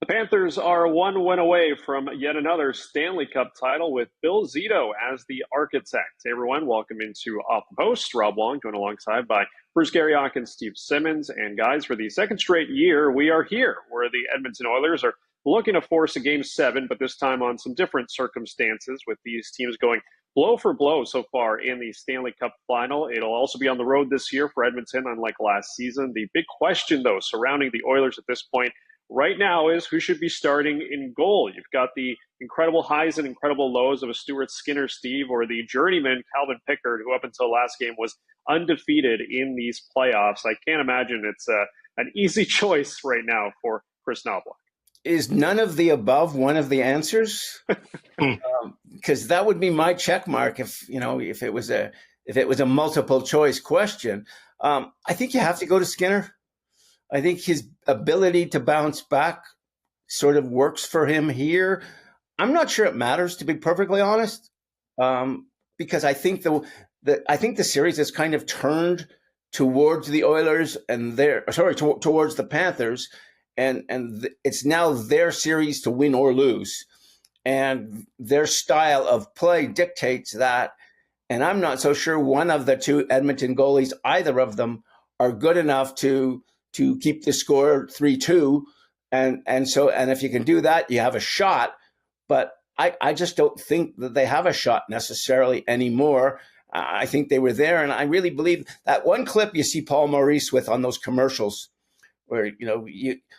The Panthers are one win away from yet another Stanley Cup title with Bill Zito as the architect. Hey everyone, welcome into Off the Post. Rob Wong joined alongside by Bruce Garrioch and Steve Simmons. And guys, for the second straight year, we are here where the Edmonton Oilers are looking to force a game seven, but this time on some different circumstances with these teams going blow for blow so far in the Stanley Cup Final. It'll also be on the road this year for Edmonton, unlike last season. The big question, though, surrounding the Oilers at this point right now is who should be starting in goal. You've got the incredible highs and incredible lows of a Stuart Skinner Steve or the journeyman Calvin Pickard, who up until last game was undefeated in these playoffs. I can't imagine it's an easy choice right now for Chris Knobloch. Is none of the above one of the answers? Because that would be my check mark if it was a multiple choice question. I think you have to go to Skinner. I think his ability to bounce back sort of works for him here. I'm not sure it matters, to be perfectly honest, because I think the series has kind of turned towards the Oilers and towards the Panthers, and it's now their series to win or lose, and their style of play dictates that. And I'm not so sure one of the two Edmonton goalies, either of them, are good enough to keep the score 3-2. And if you can do that, you have a shot. But I just don't think that they have a shot necessarily anymore. I think they were there. And I really believe that one clip you see Paul Maurice with on those commercials where,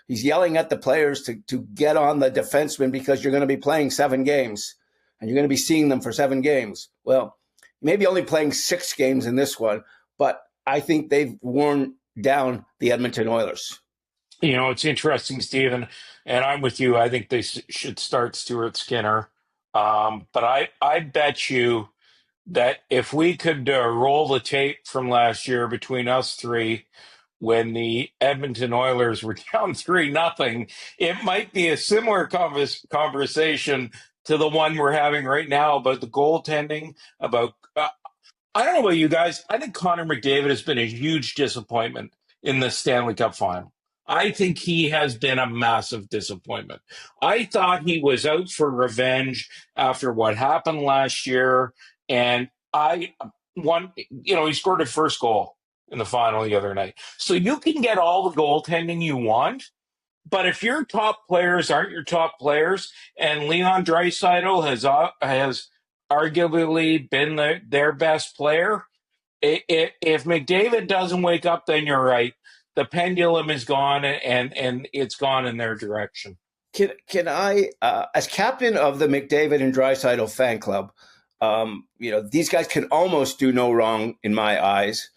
he's yelling at the players to get on the defenseman because you're going to be playing 7 games and you're going to be seeing them for 7 games. Well, maybe only playing 6 games in this one, but I think they've worn down the Edmonton Oilers. It's interesting, Stephen, and I'm with you. I think they should start Stuart Skinner. But I bet you that if we could roll the tape from last year between us three, when the Edmonton Oilers were down 3-0, it might be a similar conversation to the one we're having right now about the goaltending, about I don't know about you guys. I think Connor McDavid has been a huge disappointment in the Stanley Cup Final. I think he has been a massive disappointment. I thought he was out for revenge after what happened last year. And he scored his first goal in the final the other night. So you can get all the goaltending you want, but if your top players aren't your top players, and Leon Draisaitl has arguably been their best player, if McDavid doesn't wake up, then you're right. The pendulum is gone, and it's gone in their direction. Can I, as captain of the McDavid and Draisaitl fan club, these guys can almost do no wrong in my eyes.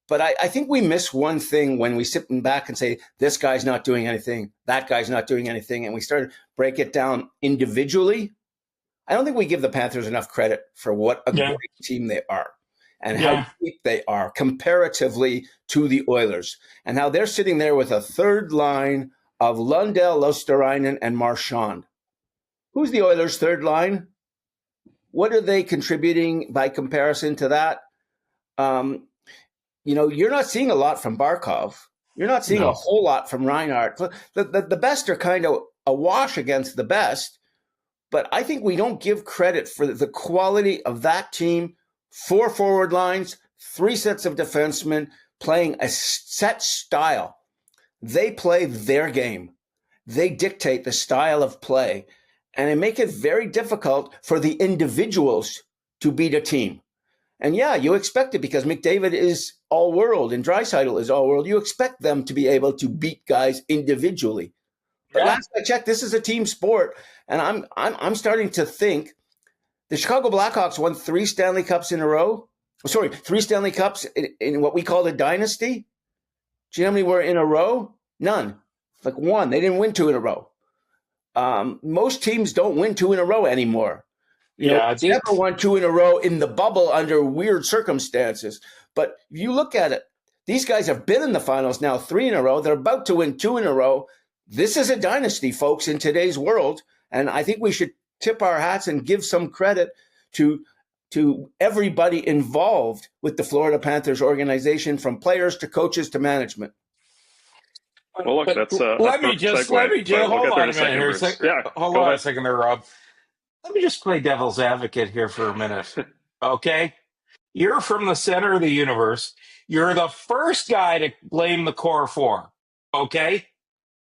But I think we miss one thing when we sit back and say, this guy's not doing anything, that guy's not doing anything, and we start to break it down individually. I don't think we give the Panthers enough credit for what a great team they are and how deep they are comparatively to the Oilers, and how they're sitting there with a third line of Lundell, Luosterainen, and Marchand. Who's the Oilers' third line? What are they contributing by comparison to that? You're not seeing a lot from Barkov. You're not seeing a whole lot from Reinhart. The best are kind of a wash against the best, but I think we don't give credit for the quality of that team. 4 forward lines, 3 sets of defensemen playing a set style. They play their game. They dictate the style of play, and they make it very difficult for the individuals to beat a team. And you expect it because McDavid is all world and Draisaitl is all world. You expect them to be able to beat guys individually. But last I checked, this is a team sport, and I'm starting to think the Chicago Blackhawks won 3 Stanley Cups in a row. 3 Stanley Cups in what we call a dynasty. Do you know how many were in a row? None. Like 1. They didn't win 2 in a row. Most teams don't win 2 in a row anymore. Never won 2 in a row in the bubble under weird circumstances. But if you look at it, these guys have been in the finals now 3 in a row. They're about to win 2 in a row. This is a dynasty, folks, in today's world. And I think we should tip our hats and give some credit to everybody involved with the Florida Panthers organization, from players to coaches to management. Well, look, that's a let me perfect just segue. But we'll hold get there on in a a minute second, here. Bruce. Yeah, Hold go on a ahead. second there, Rob. Let me just play devil's advocate here for a minute. Okay? You're from the center of the universe. You're the first guy to blame the core four. Okay?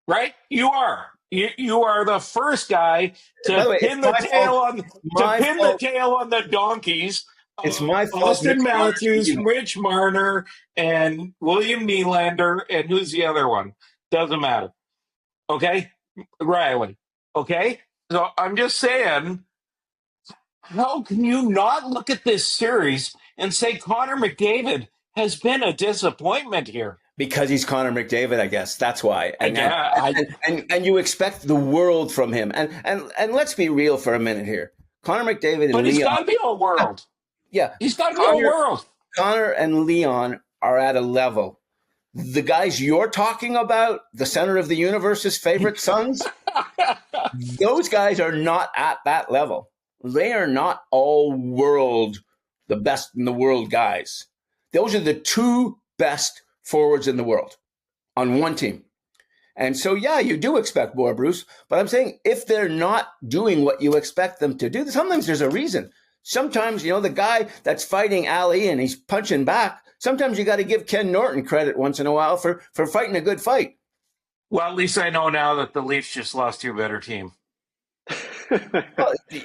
Right? You are. You are the first guy By to the way, it's pin the my tail fault. on My fault. the donkeys It's of my fault. Austin Mitch Marner, Matthews, Rich Marner, and William Nylander, and who's the other one? Doesn't matter. Okay? Riley. Okay? So I'm just saying, how can you not look at this series and say Connor McDavid has been a disappointment here? because he's Connor McDavid, I guess that's why. I And you expect the world from him. And let's be real for a minute here. Connor McDavid and but he's Leon, got to be a world. yeah, He's got to be a Connor, world. Connor and Leon are at a level. The guys you're talking about, the center of the universe's favorite sons, those guys are not at that level. They are not all world, the best in the world guys. Those are the two best forwards in the world on one team. And so, yeah, you do expect more, Bruce. But I'm saying if they're not doing what you expect them to do, sometimes there's a reason. Sometimes, the guy that's fighting Ali and he's punching back, sometimes you got to give Ken Norton credit once in a while for fighting a good fight. Well, at least I know now that the Leafs just lost to a better team.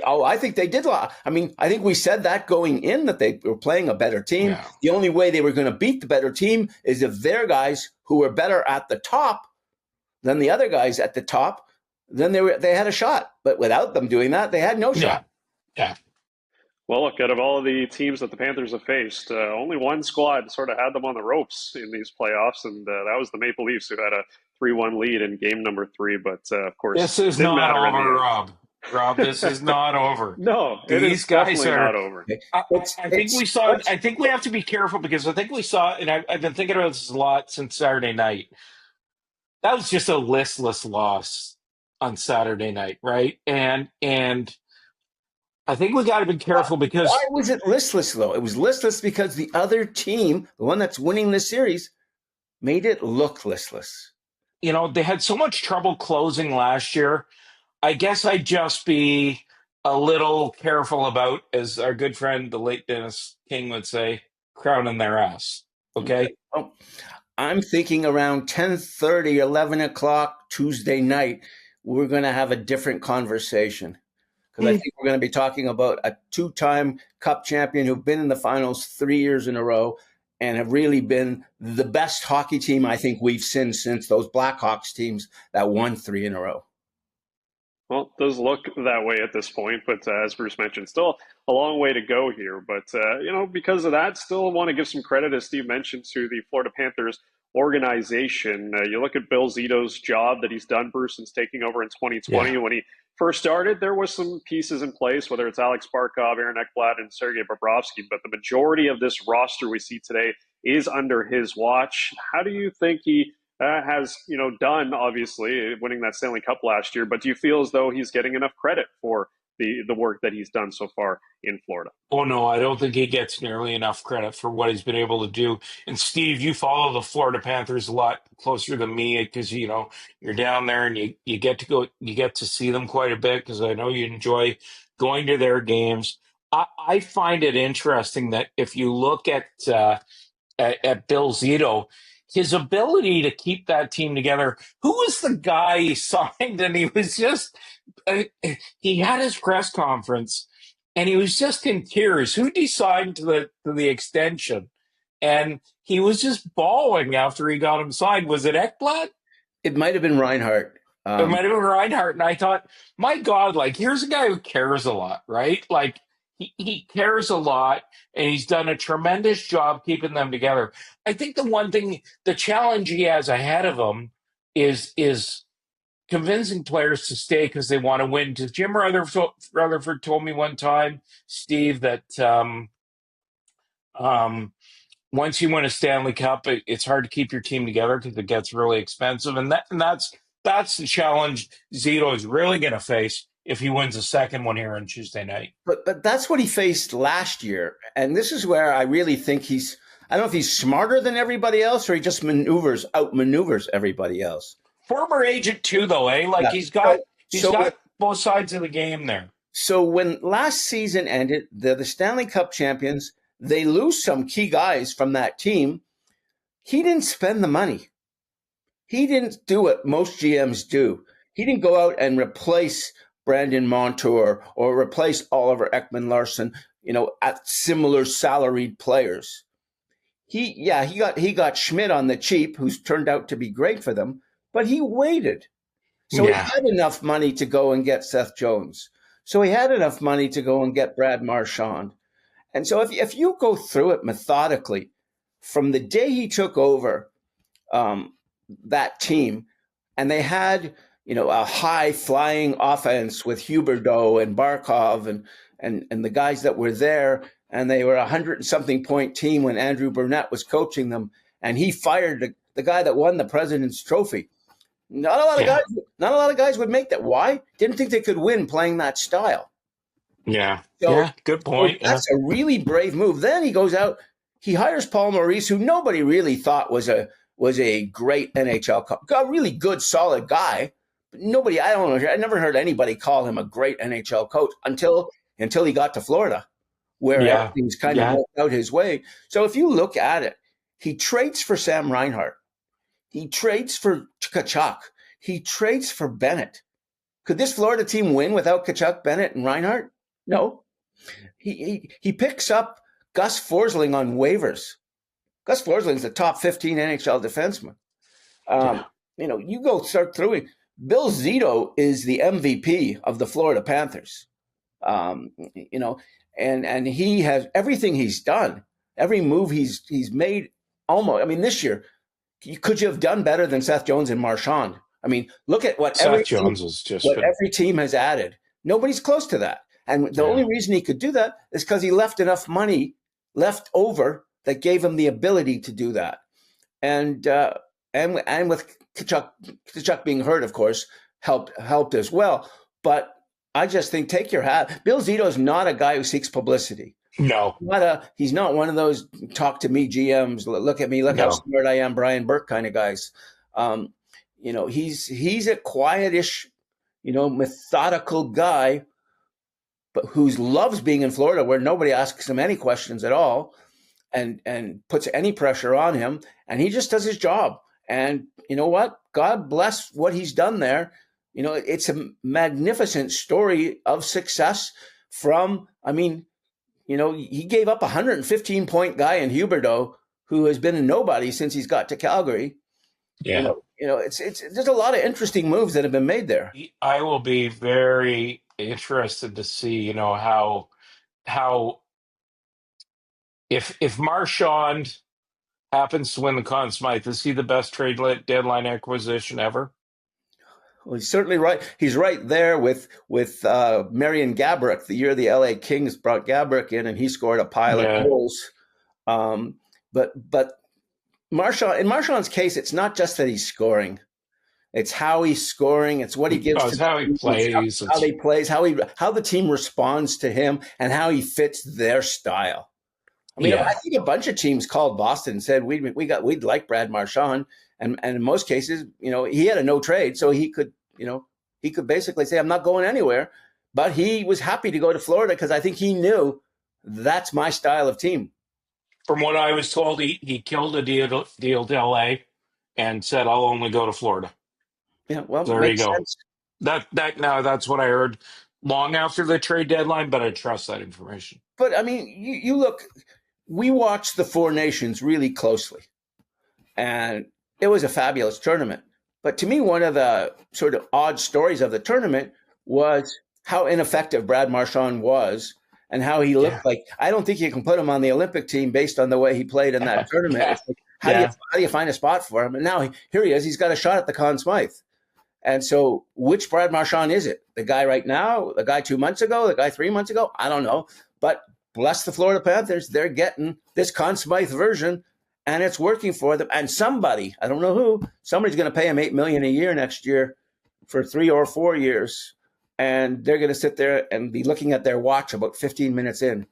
Well, I think they did. I mean, I think we said that going in that they were playing a better team. Yeah. The only way they were going to beat the better team is if their guys who were better at the top than the other guys at the top, then they had a shot. But without them doing that, they had no shot. Yeah. Well, look, out of all the teams that the Panthers have faced, only one squad sort of had them on the ropes in these playoffs, and that was the Maple Leafs, who had a 3-1 lead in game number 3. But, of course, This is didn't not matter in the over, end. Rob. Rob, this is not over. No, it These is guys definitely are not over. I think we saw. I think we have to be careful because I think we saw, and I've been thinking about this a lot since Saturday night. That was just a listless loss on Saturday night, right? And I think we got to be careful because Why was it listless, though? It was listless because the other team, the one that's winning the series, made it look listless. they had so much trouble closing last year. I guess I'd just be a little careful about, as our good friend, the late Dennis King would say, crowning their ass. Okay? Well, I'm thinking around 10:30, 11 o'clock Tuesday night, we're going to have a different conversation. Because I think we're going to be talking about a two-time Cup champion who've been in the finals 3 years in a row and have really been the best hockey team I think we've seen since those Blackhawks teams that won 3 in a row. Well, it does look that way at this point, but as Bruce mentioned, still a long way to go here. But, because of that, still want to give some credit, as Steve mentioned, to the Florida Panthers organization. You look at Bill Zito's job that he's done, Bruce, since taking over in 2020. When he first started, there was some pieces in place, whether it's Alex Barkov, Aaron Ekblad, and Sergei Bobrovsky. But the majority of this roster we see today is under his watch. How do you think he has done, obviously winning that Stanley Cup last year, but do you feel as though he's getting enough credit for the work that he's done so far in Florida? Oh, no, I don't think he gets nearly enough credit for what he's been able to do. And Steve, you follow the Florida Panthers a lot closer than me because, you're down there and you get to see them quite a bit because I know you enjoy going to their games. I find it interesting that if you look at Bill Zito, his ability to keep that team together. Who was the guy he signed? And he was just, he had his press conference and he was just in tears. Who signed to the extension? And he was just bawling after he got him signed. Was it Ekblad? It might have been Reinhart. It might have been Reinhardt. And I thought, my God, here's a guy who cares a lot, right? He cares a lot, and he's done a tremendous job keeping them together. I think the one thing, the challenge he has ahead of him is convincing players to stay because they want to win. Because Jim Rutherford told me one time, Steve, that once you win a Stanley Cup, it's hard to keep your team together because it gets really expensive, and that's the challenge Zito is really going to face if he wins a second one here on Tuesday night. But that's what he faced last year. And this is where I really think I don't know if he's smarter than everybody else or he just outmaneuvers everybody else. Former agent too, though, eh? Like Yeah. he's got So both sides of the game there. So when last season ended, the Stanley Cup champions, they lose some key guys from that team. He didn't spend the money. He didn't do what most GMs do. He didn't go out and replace Brandon Montour or replace Oliver Ekman-Larsson, at similar salaried players. He got Schmidt on the cheap, who's turned out to be great for them, but he waited. So he Yeah. had enough money to go and get Seth Jones. So he had enough money to go and get Brad Marchand. And so if you go through it methodically, from the day he took over that team, and they had a high flying offense with Huberdeau and Barkov and the guys that were there, and they were 100 and something point team when Andrew Burnett was coaching them, and he fired the guy that won the President's Trophy. Not a lot of guys would make that. Why? Didn't think they could win playing that style. Yeah. So, Good point. That's a really brave move. Then he goes out, he hires Paul Maurice, who nobody really thought was a great NHL coach. A really good, solid guy. But I never heard anybody call him a great NHL coach until he got to Florida, where everything's kind of worked out his way. So if you look at it, he trades for Sam Reinhart. He trades for Tkachuk. He trades for Bennett. Could this Florida team win without Tkachuk, Bennett, and Reinhart? No. He picks up Gus Forsling on waivers. Gus Forsling's the top 15 NHL defenseman. You go start through it. Bill Zito is the MVP of the Florida Panthers. And he has everything he's done, every move he's made. Almost. I mean, this year, could you have done better than Seth Jones and Marchand? I mean, look at what every team has added. Nobody's close to that. And the only reason he could do that is because he left enough money left over that gave him the ability to do that. And with Tkachuk being hurt, of course, helped as well. But I just think, take your hat. Bill Zito is not a guy who seeks publicity. No. He's not one of those talk to me GMs, look at me, look how smart I am, Brian Burke kind of guys. He's a quietish, methodical guy, but who loves being in Florida, where nobody asks him any questions at all and puts any pressure on him. And he just does his job. And you know what? God bless what he's done there. It's a magnificent story of success he gave up a 115-point guy in Huberdeau, who has been a nobody since he's got to Calgary. Yeah. It's there's a lot of interesting moves that have been made there. I will be very interested to see, how if Marchand happens to win the Conn Smythe, is he the best trade deadline acquisition ever? Well, he's certainly right. He's right there with Marian Gaborik. The year the LA Kings brought Gaborik in, and he scored a pile of goals. But Marchand, in Marchand's case, it's not just that he's scoring; it's how he's scoring. It's what he gives. It's how he plays. How he plays. How the team responds to him, and how he fits their style. I mean, I think a bunch of teams called Boston and said we'd like Brad Marchand. And in most cases, he had a no trade, so he could basically say, I'm not going anywhere. But he was happy to go to Florida because I think he knew that's my style of team. From what I was told, he killed a deal to LA and said, I'll only go to Florida. Yeah, well, there you go. Sense. That's what I heard long after the trade deadline, but I trust that information. But I mean, you look, we watched the Four Nations really closely, and it was a fabulous tournament. But to me, one of the sort of odd stories of the tournament was how ineffective Brad Marchand was and how he looked like. I don't think you can put him on the Olympic team based on the way he played in that tournament. How do you find a spot for him? And now here he is. He's got a shot at the Conn Smythe. And so which Brad Marchand is it? The guy right now? The guy 2 months ago? The guy 3 months ago? I don't know. But bless the Florida Panthers, they're getting this Conn Smythe version. And it's working for them. And somebody, I don't know who, somebody's going to pay him $8 million a year next year for 3 or 4 years. And they're going to sit there and be looking at their watch about 15 minutes in.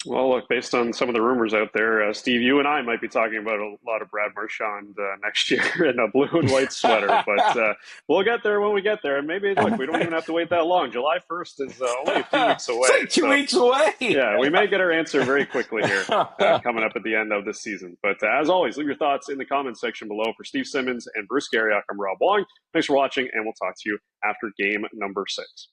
Well, look, based on some of the rumors out there, Steve, you and I might be talking about a lot of Brad Marchand next year in a blue and white sweater, but we'll get there when we get there. And maybe, look, we don't even have to wait that long. July 1st is only a few weeks It's away. like 2 weeks away. Yeah, we may get our answer very quickly here coming up at the end of the season. But as always, leave your thoughts in the comments section below. For Steve Simmons and Bruce Garrioch, I'm Rob Wong. Thanks for watching, and we'll talk to you after game number 6.